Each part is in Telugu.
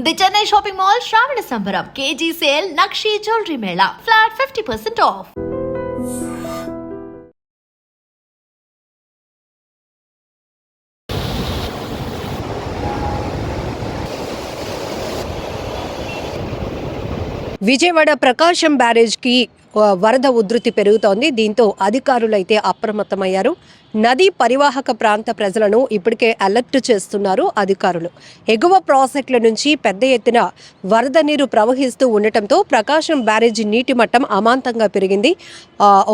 ది చెన్నై షాపింగ్ మాల్ శ్రావణ సంబరం కేజీ సేల్ నక్షి జ్యువెలరీ మేళా ఫ్లాట్ 50% ఆఫ్. విజయవాడ ప్రకాశం బ్యారేజ్కి వరద ఉధృతి పెరుగుతోంది. దీంతో అధికారులైతే అప్రమత్తమయ్యారు. నదీ పరివాహక ప్రాంత ప్రజలను ఇప్పటికే అలర్ట్ చేస్తున్నారు అధికారులు. ఎగువ ప్రాజెక్టుల నుంచి పెద్ద ఎత్తున వరద నీరు ప్రవహిస్తూ ఉండటంతో ప్రకాశం బ్యారేజీ నీటి మట్టం అమాంతంగా పెరిగింది.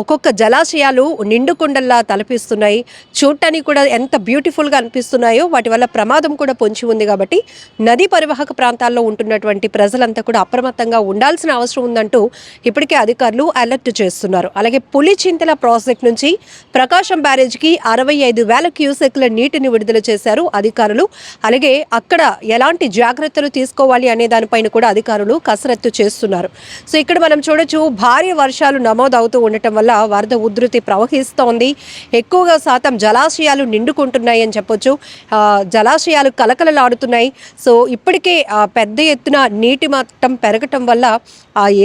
ఒక్కొక్క జలాశయాలు నిండుకుండల్లా తలపిస్తున్నాయి. చూడటానికి కూడా ఎంత బ్యూటిఫుల్గా అనిపిస్తున్నాయో వాటి వల్ల ప్రమాదం కూడా పొంచి ఉంది. కాబట్టి నదీ పరివాహక ప్రాంతాల్లో ఉంటున్నటువంటి ప్రజలంతా కూడా అప్రమత్తంగా ఉండాల్సిన అవసరం ఉందంటూ ఇప్పటికే అధికారులు అలర్ట్ చేస్తున్నారు. అలాగే పులిచింతల ప్రాజెక్ట్ నుంచి ప్రకాశం బ్యారేజ్కి 65,000 క్యూసెక్ల నీటిని విడుదల చేశారు అధికారులు. అలాగే అక్కడ ఎలాంటి జాగ్రత్తలు తీసుకోవాలి అనే దానిపైన కూడా అధికారులు కసరత్తు చేస్తున్నారు. సో ఇక్కడ మనం చూడొచ్చు, భారీ వర్షాలు నమోదవుతూ ఉండటం వల్ల వరద ఉధృతి ప్రవహిస్తోంది. ఎక్కువగా శాతం జలాశయాలు నిండుకుంటున్నాయి అని చెప్పొచ్చు. జలాశయాలు కలకలలాడుతున్నాయి. సో ఇప్పటికే పెద్ద ఎత్తున నీటి మట్టం పెరగటం వల్ల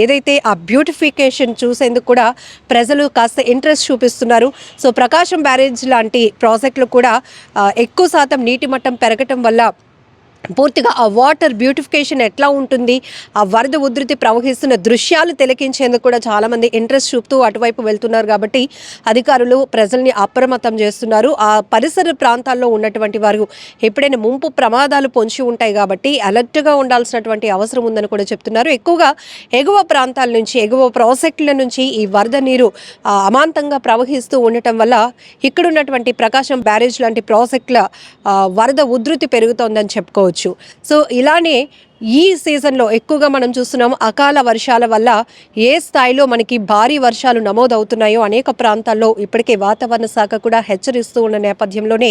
ఏదైతే ఆ బ్యూటిఫికేషన్ చూసేందుకు కూడా ప్రజలు కాస్త ఇంట్రెస్ట్ చూపిస్తున్నారు. సో ప్రకాశం బ్యారేజ్ లాంటి ప్రాజెక్టులు కూడా ఎక్కువ శాతం నీటి మట్టం పెరగటం వల్ల పూర్తిగా ఆ వాటర్ బ్యూటిఫికేషన్ ఎట్లా ఉంటుంది, ఆ వరద ఉధృతి ప్రవహిస్తున్న దృశ్యాలు తిలకించేందుకు కూడా చాలామంది ఇంట్రెస్ట్ చూపుతూ అటువైపు వెళ్తున్నారు. కాబట్టి అధికారులు ప్రజల్ని అప్రమత్తం చేస్తున్నారు. ఆ పరిసర ప్రాంతాల్లో ఉన్నటువంటి వారు ఎప్పుడైనా ముంపు ప్రమాదాలు పొంచి ఉంటాయి కాబట్టి అలర్ట్గా ఉండాల్సినటువంటి అవసరం ఉందని కూడా చెప్తున్నారు. ఎక్కువగా ఎగువ ప్రాంతాల నుంచి, ఎగువ ప్రాజెక్టుల నుంచి ఈ వరద నీరు అమాంతంగా ప్రవహిస్తూ ఉండటం వల్ల ఇక్కడున్నటువంటి ప్రకాశం బ్యారేజ్ లాంటి ప్రాజెక్టుల వరద ఉధృతి పెరుగుతోందని చెప్పుకోవచ్చు. సో ఇలానే ఈ సీజన్లో ఎక్కువగా మనం చూస్తున్నాం, అకాల వర్షాల వల్ల ఏ స్థాయిలో మనకి భారీ వర్షాలు నమోదవుతున్నాయో అనేక ప్రాంతాల్లో ఇప్పటికే వాతావరణ శాఖ కూడా హెచ్చరిస్తూ ఉన్న నేపథ్యంలోనే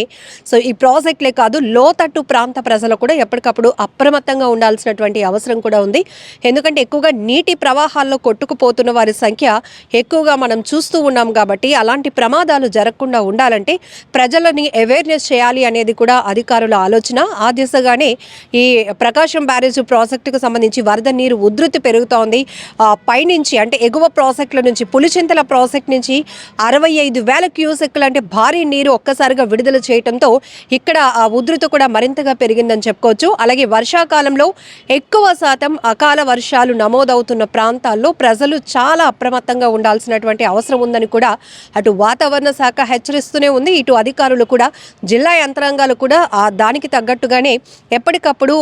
సో ఈ ప్రాజెక్టులే కాదు, లోతట్టు ప్రాంత ప్రజలు కూడా ఎప్పటికప్పుడు అప్రమత్తంగా ఉండాల్సినటువంటి అవసరం కూడా ఉంది. ఎందుకంటే ఎక్కువగా నీటి ప్రవాహాల్లో కొట్టుకుపోతున్న వారి సంఖ్య ఎక్కువగా మనం చూస్తూ ఉన్నాం. కాబట్టి అలాంటి ప్రమాదాలు జరగకుండా ఉండాలంటే ప్రజలని అవేర్నెస్ చేయాలి అనేది కూడా అధికారుల ఆలోచన. ఆ దిశగానే ఈ ప్రకాశం బ్యారేజ్ ప్రాజెక్టుకు సంబంధించి వరద నీరు ఉధృతి పెరుగుతోంది. పైనుంచి అంటే ఎగువ ప్రాజెక్టుల నుంచి, పులిచింతల ప్రాజెక్ట్ నుంచి 65,000 క్యూసెక్లు అంటే భారీ నీరు ఒక్కసారిగా విడుదల చేయడంతో ఇక్కడ ఆ ఉధృతి కూడా మరింతగా పెరిగిందని చెప్పుకోవచ్చు. అలాగే వర్షాకాలంలో ఎక్కువ శాతం అకాల వర్షాలు నమోదవుతున్న ప్రాంతాల్లో ప్రజలు చాలా అప్రమత్తంగా ఉండాల్సినటువంటి అవసరం ఉందని కూడా అటు వాతావరణ శాఖ హెచ్చరిస్తూనే ఉంది. ఇటు అధికారులు కూడా, జిల్లా యంత్రాంగాలు కూడా దానికి తగ్గట్టుగానే ఎప్పటికప్పుడు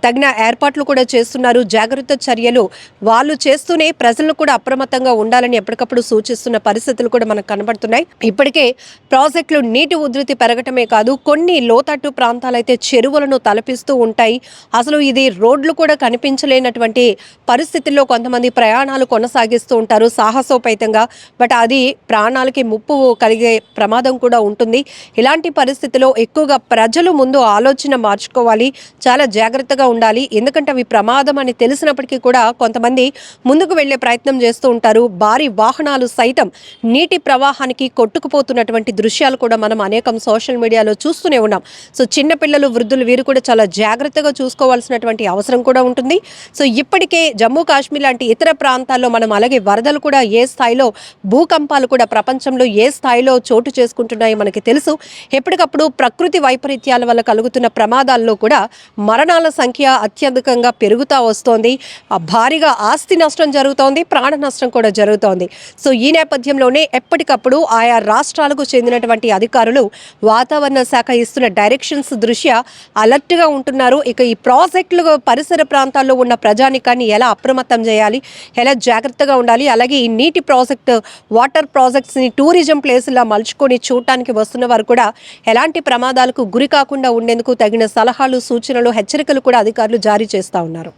తగిన ఏర్పాట్లు కూడా చేస్తున్నారు. జాగ్రత్త చర్యలు వాళ్ళు చేస్తూనే ప్రజలను కూడా అప్రమత్తంగా ఉండాలని ఎప్పటికప్పుడు సూచిస్తున్న పరిస్థితులు కూడా మనకు కనబడుతున్నాయి. ఇప్పటికే ప్రాజెక్టులు నీటి ఉధృతి పెరగటమే కాదు, కొన్ని లోతట్టు ప్రాంతాలైతే చెరువులను తలపిస్తూ ఉంటాయి. అసలు ఇది రోడ్లు కూడా కనిపించలేనటువంటి పరిస్థితుల్లో కొంతమంది ప్రయాణాలు కొనసాగిస్తూ ఉంటారు సాహసోపేతంగా. బట్ అది ప్రాణాలకి ముప్పు కలిగే ప్రమాదం కూడా ఉంటుంది. ఇలాంటి పరిస్థితిలో ఎక్కువగా ప్రజలు ముందు ఆలోచన మార్చుకోవాలి, చాలా జాగ్రత్తగా ఉండాలి. ఎందుకంటే అవి ప్రమాదం అని తెలిసినప్పటికీ కూడా కొంతమంది ముందుకు వెళ్లే ప్రయత్నం చేస్తూ ఉంటారు. భారీ వాహనాలు సైతం నీటి ప్రవాహానికి కొట్టుకుపోతున్నటువంటి దృశ్యాలు కూడా మనం అనేకం సోషల్ మీడియాలో చూస్తూనే ఉన్నాం. సో చిన్నపిల్లలు, వృద్ధులు వీరు కూడా చాలా జాగ్రత్తగా చూసుకోవాల్సినటువంటి అవసరం కూడా ఉంటుంది. సో ఇప్పటికే జమ్మూ కాశ్మీర్ లాంటి ఇతర ప్రాంతాల్లో మనం అలాగే వరదలు కూడా ఏ స్థాయిలో, భూకంపాలు కూడా ప్రపంచంలో ఏ స్థాయిలో చోటు చేసుకుంటున్నాయో మనకి తెలుసు. ఎప్పటికప్పుడు ప్రకృతి వైపరీత్యాల వల్ల కలుగుతున్న ప్రమాదాల్లో కూడా మరణాల సంఖ్య అత్యధికంగా పెరుగుతూ వస్తోంది. భారీగా ఆస్తి నష్టం జరుగుతోంది, ప్రాణ నష్టం కూడా జరుగుతోంది. సో ఈ నేపథ్యంలోనే ఎప్పటికప్పుడు ఆయా రాష్ట్రాలకు చెందినటువంటి అధికారులు వాతావరణ శాఖ ఇస్తున్న డైరెక్షన్స్ దృష్ట్యా అలర్ట్గా ఉంటున్నారు. ఇక ఈ ప్రాజెక్టులు పరిసర ప్రాంతాల్లో ఉన్న ప్రజానికాన్ని ఎలా అప్రమత్తం చేయాలి, ఎలా జాగ్రత్తగా ఉండాలి, అలాగే ఈ నీటి ప్రాజెక్టు, వాటర్ ప్రాజెక్ట్స్ని టూరిజం ప్లేస్లా మలుచుకొని చూడటానికి వస్తున్న వారు కూడా ఎలాంటి ప్రమాదాలకు గురి కాకుండా ఉండేందుకు తగిన సలహాలు, సూచనలు, హెచ్చరికలు కూడా అధికారులు జారీ చేస్తూ ఉన్నారు.